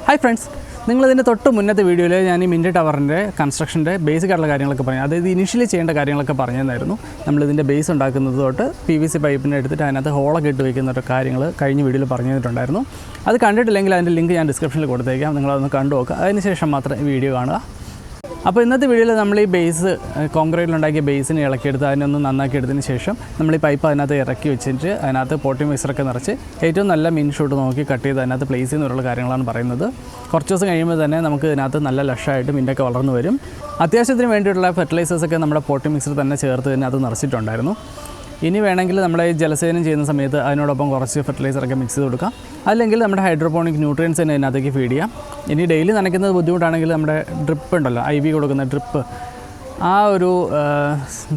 Hi friends, നിങ്ങളിതിൻ്റെ തൊട്ട് മുന്നത്തെ വീഡിയോയിൽ ഞാൻ ഈ മിൻറ്റ് ടവറിൻ്റെ കൺസ്ട്രക്ഷൻ്റെ ബേസിക് ആയിട്ടുള്ള കാര്യങ്ങളൊക്കെ പറഞ്ഞു. അതായത് ഇനിഷ്യലി ചെയ്യേണ്ട കാര്യങ്ങളൊക്കെ പറഞ്ഞു തന്നായിരുന്നു. നമ്മളിതിൻ്റെ ബേസ് ഉണ്ടാക്കുന്നത് തൊട്ട് PVC പൈപ്പിനെ എടുത്തിട്ട് അതിനകത്ത് ഹോളൊക്കെ ഇട്ട് വയ്ക്കുന്ന കാര്യങ്ങൾ കഴിഞ്ഞ വീഡിയോയിൽ പറഞ്ഞു തന്നിട്ടുണ്ടായിരുന്നു. അത് കണ്ടിട്ടില്ലെങ്കിൽ അതിൻ്റെ ലിങ്ക് ഞാൻ ഡിസ്ക്രിപ്ഷനിൽ കൊടുത്തേക്കാം. നിങ്ങളതൊന്ന് കണ്ടു നോക്കുക. അതിനുശേഷം മാത്രം ഈ വീഡിയോ കാണുക. അപ്പോൾ ഇന്നത്തെ വീഡിയോയിൽ നമ്മൾ ഈ ബേസ് കോൺക്രീറ്റിലുണ്ടാക്കിയ ബേസിനെ ഇളക്കിയെടുത്ത് അതിനൊന്ന് നന്നാക്കി എടുത്തതിന് ശേഷം നമ്മൾ ഈ പൈപ്പ് അതിനകത്ത് ഇറക്കി വെച്ചിട്ട് അതിനകത്ത് പോട്ടി മിക്സറൊക്കെ നിറച്ച് ഏറ്റവും നല്ല മിൻ ഷൂട്ട് നോക്കി കട്ട് ചെയ്ത് അതിനകത്ത് പ്ലേസ് ചെയ്യുന്നുള്ള കാര്യങ്ങളാണ് പറയുന്നത്. കുറച്ച് ദിവസം കഴിയുമ്പോൾ തന്നെ നമുക്ക് ഇതിനകത്ത് നല്ല ലഷായിട്ട് മിൻ്റൊക്കെ വളർന്നു വരും. അത്യാവശ്യത്തിന് വേണ്ടിയിട്ടുള്ള ഫെർട്ടിലൈസേഴ്സൊക്കെ നമ്മുടെ പോട്ടി മിക്സർ തന്നെ ചേർത്ത് ഇതിനകത്ത് നിറച്ചിട്ടുണ്ടായിരുന്നു. ഇനി വേണമെങ്കിൽ നമ്മുടെ ഈ ജലസേചനം ചെയ്യുന്ന സമയത്ത് അതിനോടൊപ്പം കുറച്ച് ഫെർട്ടിലൈസറൊക്കെ മിക്സ് ചെയ്ത് കൊടുക്കാം. അല്ലെങ്കിൽ നമ്മുടെ ഹൈഡ്രോപോണിക് ന്യൂട്രിയൻസ് തന്നെ ഇതിനകത്തേക്ക് ഫീഡ് ചെയ്യാം. ഇനി ഡെയിലി നനയ്ക്കുന്നത് ബുദ്ധിമുട്ടാണെങ്കിൽ നമ്മുടെ ഡ്രിപ്പ് ഉണ്ടല്ലോ, IV കൊടുക്കുന്ന ഡ്രിപ്പ്, ആ ഒരു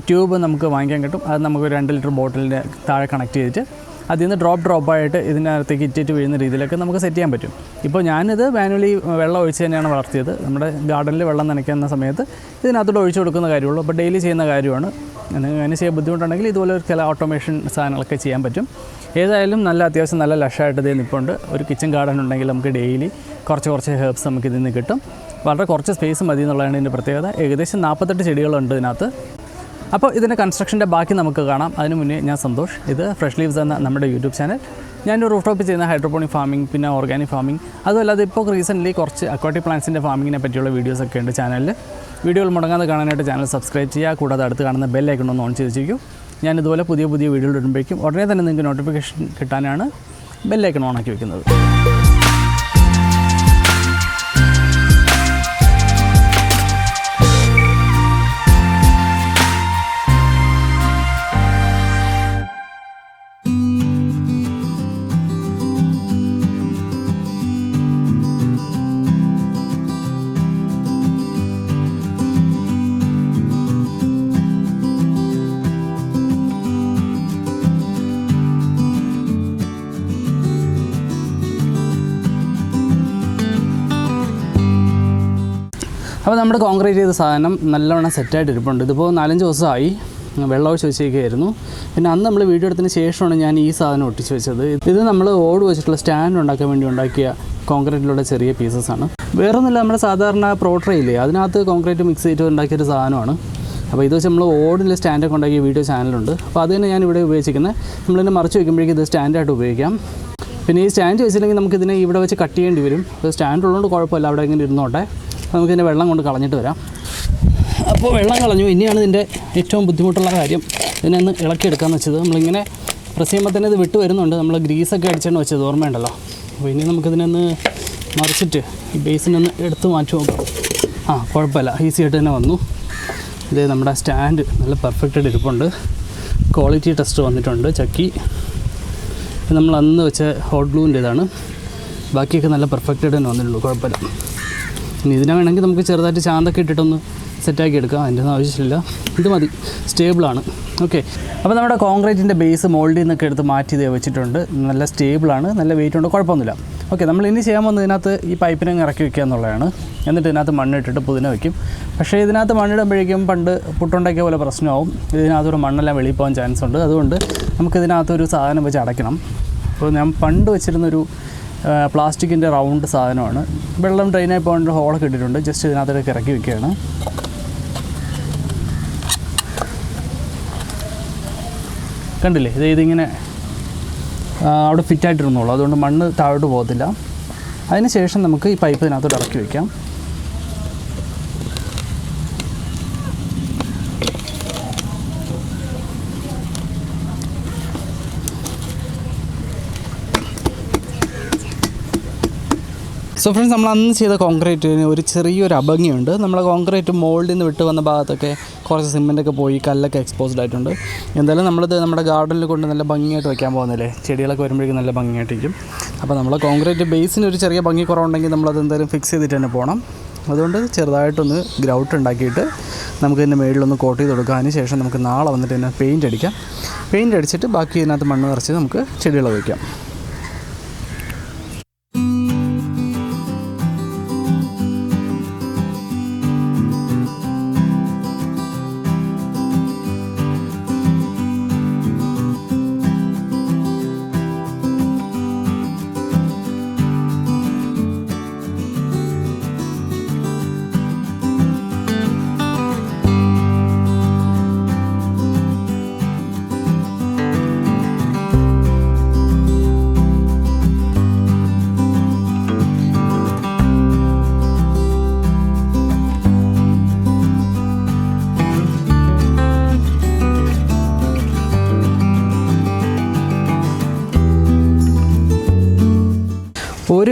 ട്യൂബ് നമുക്ക് വാങ്ങിക്കാൻ കിട്ടും. അത് നമുക്ക് 2 ലിറ്റർ ബോട്ടിലിൻ്റെ താഴെ കണക്ട് ചെയ്തിട്ട് അതിൽ നിന്ന് ഡ്രോപ്പായിട്ട് ഇതിനകത്തേക്ക് ഇറ്റിറ്റ് വീഴുന്ന രീതിയിലൊക്കെ നമുക്ക് സെറ്റ് ചെയ്യാൻ പറ്റും. ഇപ്പോൾ ഞാനിത് മാനുവലി വെള്ളം ഒഴിച്ച് തന്നെയാണ് വളർത്തിയത്. നമ്മുടെ ഗാർഡനിൽ വെള്ളം നനയ്ക്കുന്ന സമയത്ത് ഇതിനകത്തോട്ട് ഒഴിച്ചു കൊടുക്കുന്ന കാര്യമുള്ളൂ. അപ്പോൾ ഡെയിലി ചെയ്യുന്ന കാര്യമാണ്. അങ്ങനെ ചെയ്യാൻ ബുദ്ധിമുട്ടുണ്ടെങ്കിൽ ഇതുപോലെ ചില ഓട്ടോമേഷൻ സാധനങ്ങളൊക്കെ ചെയ്യാൻ പറ്റും. ഏതായാലും അത്യാവശ്യം നല്ല ലഷായിട്ട് ഇത് നിൽപ്പുണ്ട്. ഒരു കിച്ചൺ ഗാർഡൻ ഉണ്ടെങ്കിൽ നമുക്ക് ഡെയിലി കുറച്ച് ഹെർബ്സ് നമുക്ക് ഇതിൽ നിന്ന് കിട്ടും. വളരെ കുറച്ച് സ്പേസ് മതി എന്നുള്ളതാണ് ഇതിൻ്റെ പ്രത്യേകത. ഏകദേശം 48 ചെടികളുണ്ട് ഇതിനകത്ത്. അപ്പോൾ ഇതിൻ്റെ കൺസ്ട്രക്ഷൻ്റെ ബാക്കി നമുക്ക് കാണാം. അതിന് മുന്നേ ഞാൻ സന്തോഷ്. ഇത് ഫ്രഷ് ലീവ്സ് എന്ന നമ്മുടെ യൂട്യൂബ് ചാനൽ. ഞാനൊരു റൂഫ് ടോപ്പിൽ ചെയ്യുന്ന ഹൈഡ്രോപോണിക് ഫാമിംഗ്, പിന്നെ ഓർഗാനിക് ഫാമിംഗ്, അതുമല്ലാതെ ഇപ്പോൾ റീസെൻ്റ്ലി കുറച്ച് അക്വാട്ടിക് പ്ലാന്റ്സിൻ്റെ ഫാമിങ്ങിനെ പറ്റിയുള്ള വീഡിയോസൊക്കെ ഉണ്ട് ചാനലിൽ. വീഡിയോകൾ മുടങ്ങാതെ കാണാനായിട്ട് ചാനൽ സബ്സ്ക്രൈബ് ചെയ്യുക. കൂടാതെ അടുത്ത് കാണുന്ന ബെൽ ഐക്കൺ ഒന്ന് ഓൺ ചെയ്ത് വെച്ചിരിക്കും. ഞാൻ ഇതുപോലെ പുതിയ വീഡിയോകൾ ഇടുമ്പോഴേക്കും ഉടനെ തന്നെ നിങ്ങൾക്ക് നോട്ടിഫിക്കേഷൻ കിട്ടാനാണ് ബെൽ ഐക്കൺ ഓണാക്കി വെക്കുന്നത്. അപ്പോൾ നമ്മുടെ കോൺക്രീറ്റ് ചെയ്ത സാധനം നല്ലവണ്ണം സെറ്റായിട്ട് ഇരിപ്പുണ്ട്. ഇതിപ്പോൾ 4-5 ദിവസമായി വെള്ളം ഒഴിച്ച് വെച്ചേക്കായിരുന്നു. പിന്നെ അന്ന് നമ്മൾ വീഡിയോ എടുത്തതിന് ശേഷമാണ് ഞാൻ ഈ സാധനം ഒട്ടിച്ച് വെച്ചത്. ഇത് നമ്മൾ ഓട് വെച്ചിട്ടുള്ള സ്റ്റാൻഡ് ഉണ്ടാക്കാൻ വേണ്ടി ഉണ്ടാക്കിയ കോൺക്രീറ്റിലുള്ള ചെറിയ പീസസാണ്. വേറൊന്നുമില്ല, നമ്മുടെ സാധാരണ പ്രോട്രയില്ലേ, അതിനകത്ത് കോൺക്രീറ്റ് മിക്സ് ചെയ്തിട്ട് ഉണ്ടാക്കിയൊരു സാധനമാണ്. അപ്പോൾ ഇത് വെച്ച് നമ്മൾ ഓടിൻ്റെ സ്റ്റാൻഡൊക്കെ ഉണ്ടാക്കിയ വീഡിയോ ചാനലുണ്ട്. അപ്പോൾ അത് തന്നെ ഞാൻ ഇവിടെ ഉപയോഗിച്ചിരിക്കുന്നത്. നമ്മളിതിനെ മറിച്ച് വയ്ക്കുമ്പോഴേക്കും ഇത് സ്റ്റാൻഡായിട്ട് ഉപയോഗിക്കാം. പിന്നെ ഈ സ്റ്റാൻഡ് വെച്ചില്ലെങ്കിൽ നമുക്കിതിനെ ഇവിടെ വെച്ച് കട്ട് ചെയ്യേണ്ടി വരും. അപ്പോൾ സ്റ്റാൻഡ് ഉള്ളതുകൊണ്ട് കുഴപ്പമില്ല, അവിടെ ഇങ്ങനെ ഇരുന്നോട്ടെ. നമുക്കിതിൻ്റെ വെള്ളം കൊണ്ട് കളഞ്ഞിട്ട് വരാം. അപ്പോൾ വെള്ളം കളഞ്ഞു. ഇനിയാണ് ഇതിൻ്റെ ഏറ്റവും ബുദ്ധിമുട്ടുള്ള കാര്യം. ഇതിനെ ഒന്ന് ഇളക്കിയെടുക്കാമെന്ന് വെച്ചത്. നമ്മളിങ്ങനെ പ്രസ് ചെയ്യുമ്പോൾ തന്നെ ഇത് വിട്ട് വരുന്നുണ്ട്. നമ്മൾ ഗ്രീസൊക്കെ അടിച്ചാണ് വെച്ചത്, ഓർമ്മയുണ്ടല്ലോ. അപ്പോൾ ഇനി നമുക്കിതിനൊന്ന് മറിച്ചിട്ട് ഈ ബേസിനൊന്ന് എടുത്ത് മാറ്റി നോക്കാം. കുഴപ്പമില്ല, ഈസി ആയിട്ട് തന്നെ വന്നു. ഇത് നമ്മുടെ സ്റ്റാൻഡ് നല്ല പെർഫെക്റ്റായിട്ട് ഇരിപ്പുണ്ട്. ക്വാളിറ്റി ടെസ്റ്റ് വന്നിട്ടുണ്ട്, ചക്കി. നമ്മൾ അന്ന് വെച്ച ഹോട്ട് ഗ്ലൂവിൻ്റെ ഇതാണ്. ബാക്കിയൊക്കെ നല്ല പെർഫെക്റ്റായിട്ട് തന്നെ വന്നിട്ടുള്ളൂ, കുഴപ്പമില്ല. ഇനി ഇതിനെ വേണമെങ്കിൽ നമുക്ക് ചെറുതായിട്ട് ചാന്തൊക്കെ ഇട്ടിട്ടൊന്ന് സെറ്റാക്കി എടുക്കാം. അതിൻ്റെ ഒന്നും ആവശ്യമില്ല, ഇത് മതി, സ്റ്റേബിളാണ്. ഓക്കെ, അപ്പോൾ നമ്മുടെ കോൺക്രീറ്റിൻ്റെ ബേസ് മോൾഡിൽ നിന്നൊക്കെ എടുത്ത് മാറ്റി ഇത് വെച്ചിട്ടുണ്ട്. നല്ല സ്റ്റേബിളാണ്, നല്ല വെയിറ്റ് ഉണ്ട്, കുഴപ്പമൊന്നുമില്ല. ഓക്കെ, നമ്മൾ ഇനി ചെയ്യാൻ പോകുന്നത് ഇതിനകത്ത് ഈ പൈപ്പിനെ ഇറക്കി വയ്ക്കുക എന്നുള്ളതാണ്. എന്നിട്ട് ഇതിനകത്ത് മണ്ണിട്ടിട്ട് പുതിന വയ്ക്കും. പക്ഷേ ഇതിനകത്ത് മണ്ണിടുമ്പോഴേക്കും പണ്ട് പുട്ടുണ്ടാക്കിയ പോലെ പ്രശ്നമാവും. ഇതിനകത്തൊരു മണ്ണെല്ലാം വെളിയിൽ പോകാൻ ചാൻസ് ഉണ്ട്. അതുകൊണ്ട് നമുക്കിതിനകത്തൊരു സാധനം വെച്ച് അടയ്ക്കണം. അപ്പോൾ ഞാൻ പണ്ട് വെച്ചിരുന്നൊരു പ്ലാസ്റ്റിക്കിൻ്റെ റൗണ്ട് സാധനമാണ്. വെള്ളം ഡ്രെയിനായി പോകേണ്ട ഹോളൊക്കെ ഇട്ടിട്ടുണ്ട്. ജസ്റ്റ് ഇതിനകത്തേക്ക് ഇറക്കി വയ്ക്കുകയാണ്. കണ്ടില്ലേ, ഇതിങ്ങനെ അവിടെ ഫിറ്റായിട്ടിരുന്നുള്ളൂ. അതുകൊണ്ട് മണ്ണ് താഴോട്ട് പോകത്തില്ല. അതിന് ശേഷം നമുക്ക് ഈ പൈപ്പ് ഇതിനകത്തോട്ട് ഇറക്കി വയ്ക്കാം. സോ ഫ്രണ്ട്സ്, നമ്മൾ അന്ന് ചെയ്ത കോൺക്രീറ്റിന് ഒരു ചെറിയൊരു അഭംഗിയുണ്ട്. നമ്മളെ കോൺക്രീറ്റ് മോൾഡിൽ നിന്ന് വിട്ട് വന്ന ഭാഗത്തൊക്കെ കുറച്ച് സിമെൻറ്റൊക്കെ പോയി കല്ലൊക്കെ എക്സ്പോസ്ഡ് ആയിട്ടുണ്ട്. എന്തായാലും നമ്മളിത് നമ്മുടെ ഗാർഡനിൽ കൊണ്ട് നല്ല ഭംഗിയായിട്ട് വയ്ക്കാൻ പോകുന്നില്ലേ, ചെടികളൊക്കെ വരുമ്പോഴേക്കും നല്ല ഭംഗിയായിട്ടിരിക്കും. അപ്പോൾ നമ്മൾ കോൺക്രീറ്റ് ബേസിന് ഒരു ചെറിയ ഭംഗി കുറവുണ്ടെങ്കിൽ നമ്മളത് എന്തായാലും ഫിക്സ് ചെയ്തിട്ട് തന്നെ പോകണം. അതുകൊണ്ട് ചെറുതായിട്ടൊന്ന് ഗ്രൗട്ട് ഉണ്ടാക്കിയിട്ട് നമുക്കിതിൻ്റെ മേളിലൊന്ന് കോട്ട് ചെയ്ത് കൊടുക്കാം. അതിന് ശേഷം നമുക്ക് നാളെ വന്നിട്ട് തന്നെ പെയിൻറ്റ് അടിക്കാം. പെയിൻറ്റ് അടിച്ചിട്ട് ബാക്കി ഇതിനകത്ത് മണ്ണ് നിറച്ച് നമുക്ക് ചെടികൾ വയ്ക്കാം.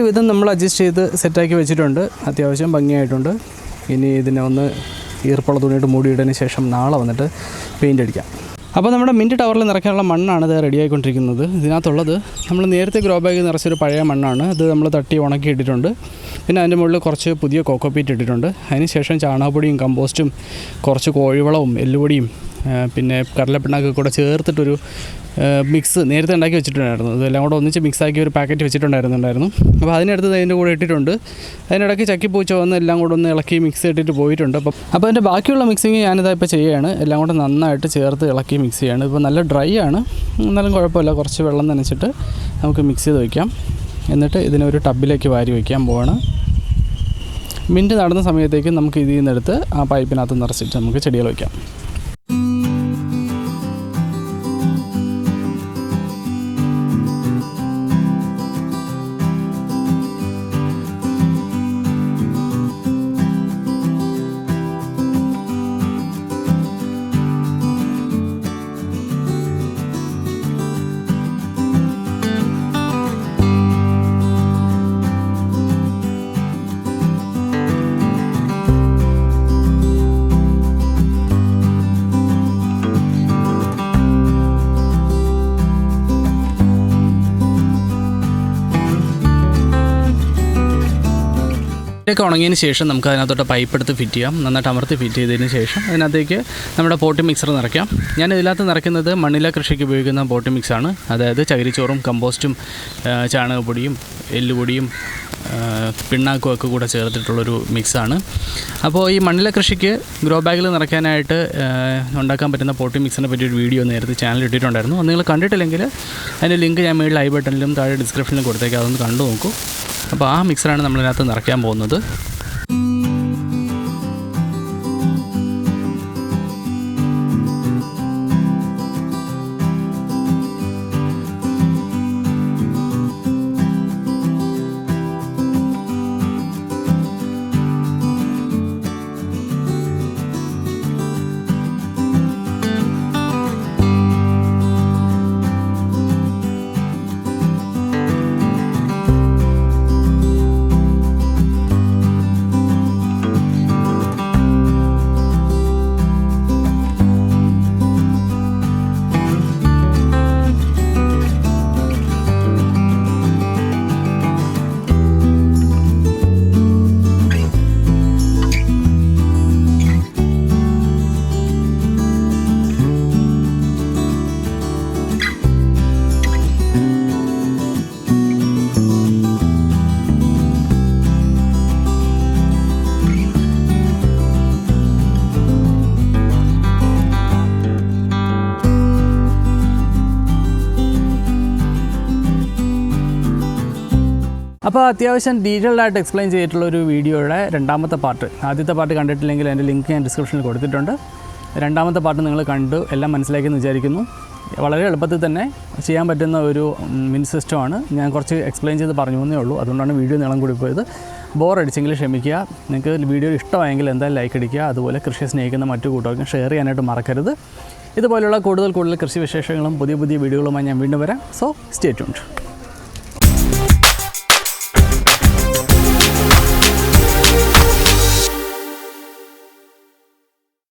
ഒരുവിധം നമ്മൾ അഡ്ജസ്റ്റ് ചെയ്ത് സെറ്റാക്കി വെച്ചിട്ടുണ്ട്. അത്യാവശ്യം ഭംഗിയായിട്ടുണ്ട്. ഇനി ഇതിനെ ഒന്ന് ഈർപ്പുള്ള തുണിയിട്ട് മൂടിയിട്ടതിന് ശേഷം നാളെ വന്നിട്ട് പെയിൻ്റ് അടിക്കാം. അപ്പോൾ നമ്മുടെ മിൻറ്റ് ടവറിൽ നിറയ്ക്കാനുള്ള മണ്ണാണ് ഇത് റെഡി ആയിക്കൊണ്ടിരിക്കുന്നത്. ഇതിനകത്തുള്ളത് നമ്മൾ നേരത്തെ ഗ്രോ ബാഗ് നിറച്ചൊരു പഴയ മണ്ണാണ്. അത് നമ്മൾ തട്ടി ഉണക്കി ഇട്ടിട്ടുണ്ട്. പിന്നെ അതിൻ്റെ മുകളിൽ കുറച്ച് പുതിയ കോക്കോപ്പീറ്റ് ഇട്ടിട്ടുണ്ട്. അതിന് ശേഷം ചാണകപ്പൊടിയും കമ്പോസ്റ്റും കുറച്ച് കോഴിവളവും എല്ലുപൊടിയും പിന്നെ കടലപ്പിണ്ണാക്ക് കൂടെ ചേർത്തിട്ടൊരു മിക്സ് നേരത്തെ ഉണ്ടാക്കി വെച്ചിട്ടുണ്ടായിരുന്നു. ഇതെല്ലാം കൂടെ ഒന്നിച്ച് മിക്സാക്കി ഒരു പാക്കറ്റ് വെച്ചിട്ടുണ്ടായിരുന്നു. അപ്പോൾ അതിനടുത്ത് അതിൻ്റെ കൂടെ ഇട്ടിട്ടുണ്ട്. അതിനിടയ്ക്ക് ചക്കിപ്പൂച്ച വന്ന് എല്ലാം കൂടെ ഒന്ന് ഇളക്കി മിക്സ് ഇട്ടിട്ട് പോയിട്ടുണ്ട്. അപ്പോൾ അതിൻ്റെ ബാക്കിയുള്ള മിക്സിങ് ഞാനിതാ ഇപ്പോൾ ചെയ്യുകയാണ്. എല്ലാം കൂടെ നന്നായിട്ട് ചേർത്ത് ഇളക്കി മിക്സ് ചെയ്യാണ്. ഇപ്പോൾ നല്ല ഡ്രൈ ആണ്, എന്നാലും കുഴപ്പമില്ല. കുറച്ച് വെള്ളം നനച്ചിട്ട് നമുക്ക് മിക്സ് ചെയ്ത് വയ്ക്കാം. എന്നിട്ട് ഇതിനെ ഒരു ടബിലേക്ക് വാരി വയ്ക്കാൻ പോവാണ്. മിൻറ്റ് നടുന്ന സമയത്തേക്ക് നമുക്ക് ഇതിൽ നിന്നെടുത്ത് ആ പൈപ്പിനകത്ത് നിറച്ചിട്ട് നമുക്ക് ചെടികൾ വയ്ക്കാം. ഒക്കെ ഉണങ്ങിയതിന് ശേഷം നമുക്ക് അതിനകത്തോട്ട് പൈപ്പ് എടുത്ത് ഫിറ്റ് ചെയ്യാം. നന്നായിട്ട് അമർത്തി ഫിറ്റ് ചെയ്തതിന് ശേഷം അതിനകത്തേക്ക് നമ്മുടെ പോട്ടി മിക്സർ നിറയ്ക്കാം. ഞാൻ ഇതിനകത്ത് നിറയ്ക്കുന്നത് മണ്ണില കൃഷിക്ക് ഉപയോഗിക്കുന്ന പോട്ടി മിക്സാണ്. അതായത് ചകിരിച്ചോറും കമ്പോസ്റ്റും ചാണകപ്പൊടിയും എല്ലുപൊടിയും പിണ്ണാക്കും ഒക്കെ കൂടെ ചേർത്തിട്ടുള്ളൊരു മിക്സാണ്. അപ്പോൾ ഈ മണ്ണില കൃഷിക്ക് ഗ്രോ ബാഗിൽ നിറയ്ക്കാനായിട്ട് ഉണ്ടാക്കാൻ പറ്റുന്ന പോട്ടി മിക്സിനെ പറ്റി ഒരു വീഡിയോ നേരത്തെ ചാനൽ ഇട്ടിട്ടുണ്ടായിരുന്നു. അത് നിങ്ങൾ കണ്ടിട്ടില്ലെങ്കിൽ അതിൻ്റെ ലിങ്ക് ഞാൻ മേളിൽ ഐ ബട്ടണിലും താഴെ ഡിസ്ക്രിപ്ഷനിലും കൊടുത്തേക്കാം. അതൊന്ന് കണ്ടു നോക്കൂ. അപ്പോൾ ആ മിക്സറാണ് നമ്മളിതിനകത്ത് നിറയ്ക്കാൻ പോകുന്നത്. അപ്പോൾ അത്യാവശ്യം ഡീറ്റെയിൽഡായിട്ട് എക്സ്പ്ലെയിൻ ചെയ്തിട്ടുള്ളൊരു വീഡിയോയുടെ രണ്ടാമത്തെ പാർട്ട്. ആദ്യത്തെ പാർട്ട് കണ്ടിട്ടില്ലെങ്കിൽ അതിൻ്റെ ലിങ്ക് ഞാൻ ഡിസ്ക്രിപ്ഷനിൽ കൊടുത്തിട്ടുണ്ട്. രണ്ടാമത്തെ പാർട്ട് നിങ്ങൾ കണ്ടു എല്ലാം മനസ്സിലാക്കിയെന്ന് വിചാരിക്കുന്നു. വളരെ എളുപ്പത്തിൽ തന്നെ ചെയ്യാൻ പറ്റുന്ന ഒരു മിൻ സിസ്റ്റമാണ്. ഞാൻ കുറച്ച് എക്സ്പ്ലെയിൻ ചെയ്ത് പറഞ്ഞു എന്നേ ഉള്ളൂ. അതുകൊണ്ടാണ് വീഡിയോ നീളം കൂടി പോയത്. ബോറടിച്ചെങ്കിൽ ക്ഷമിക്കുക. നിങ്ങൾക്ക് വീഡിയോ ഇഷ്ടമായെങ്കിൽ എന്തായാലും ലൈക്ക് അടിക്കുക. അതുപോലെ കൃഷിയെ സ്നേഹിക്കുന്ന മറ്റു കൂട്ടുകാർക്കും ഷെയർ ചെയ്യാനായിട്ട് മറക്കരുത്. ഇതുപോലുള്ള കൂടുതൽ കൃഷി വിശേഷങ്ങളും പുതിയ വീഡിയോകളുമായി ഞാൻ വീണ്ടും വരാം. So stay tuned.